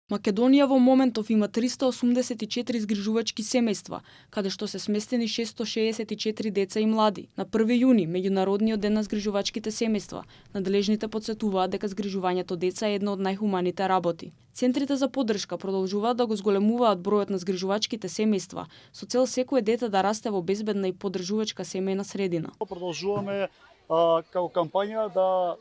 Македонија во моментов има 384 згрижувачки семејства, каде што се сместени 664 деца и млади. На 1 јуни, меѓународниот ден на згрижувачките семејства, надлежните потсетуваат дека згрижувањето деца е една од најхуманите работи. Центрите за поддршка продолжуваат да го зголемуваат бројот на згрижувачките семејства со цел секое дете да расте во безбедна и поддржувачка семејна средина. Продолжуваме како кампања да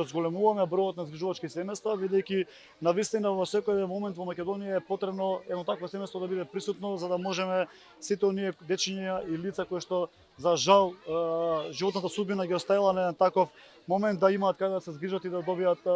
зголемуваме бројот на згрижувачки семејства, бидејќи навистина во секој момент во Македонија е потребно едно такво семејство да биде присутно за да можеме сите оние дечиња и лица кои што за жал животната судбина ги оставила на еден таков момент да имаат каде да се згрижат и да добијат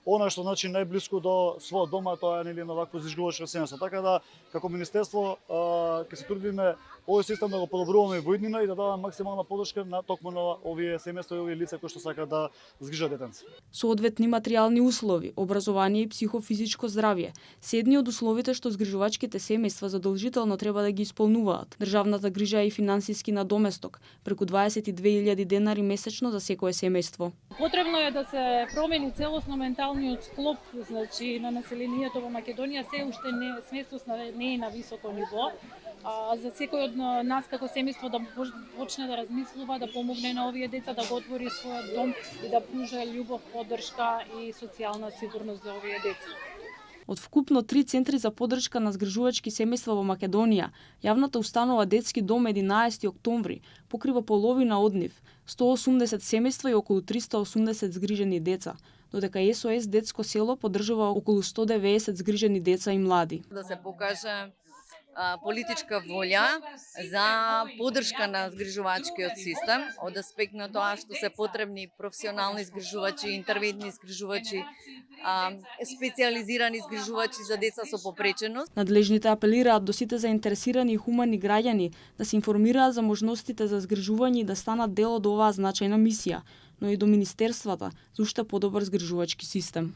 она што значи најблиску до својот дом, тоа е нели на вакво згрижувачко семејство. Така да како министерство ќе се трудиме овој систем да го подобруваме во иднина и да даваме максимална поддршка на токму на овие семејства и овие лица кои што сакаат да згрижат детенца. Соодветни материјални услови, образование и психофизичко здравје се едни од условите што згрижувачките семејства задолжително треба да ги исполнуваат. Државната грижа е и финансиски надоместок, преку 22.000 денари месечно за секое семејство. Потребно е да се промени целосно менталниот склоп, значи на населението во Македонија се уште смесност не е на високо ниво. За секој од нас како семејство да почне да размислува, да помогне на овие деца да го отвори својот дом и да пружа љубов, поддршка и социјална сигурност за овие деца. Од вкупно 3 центри за поддршка на згрижувачки семејства во Македонија, јавната установа Детски дом 11 октомври покрива половина од нив, 180 семејства и околу 380 згрижени деца, додека СОС Детско село поддржува околу 190 згрижени деца и млади. Да се покаже политичка волја за поддршка на згрижувачкиот систем, од аспект на тоа што се потребни професионални згрижувачи, интервентни згрижувачи, специјализирани згрижувачи за деца со попреченост. Надлежните апелираат до сите заинтересирани и хумани граѓани да се информираат за можностите за згрижување и да станат дел од оваа значајна мисија, но и до министерствата за уште подобар згрижувачки систем.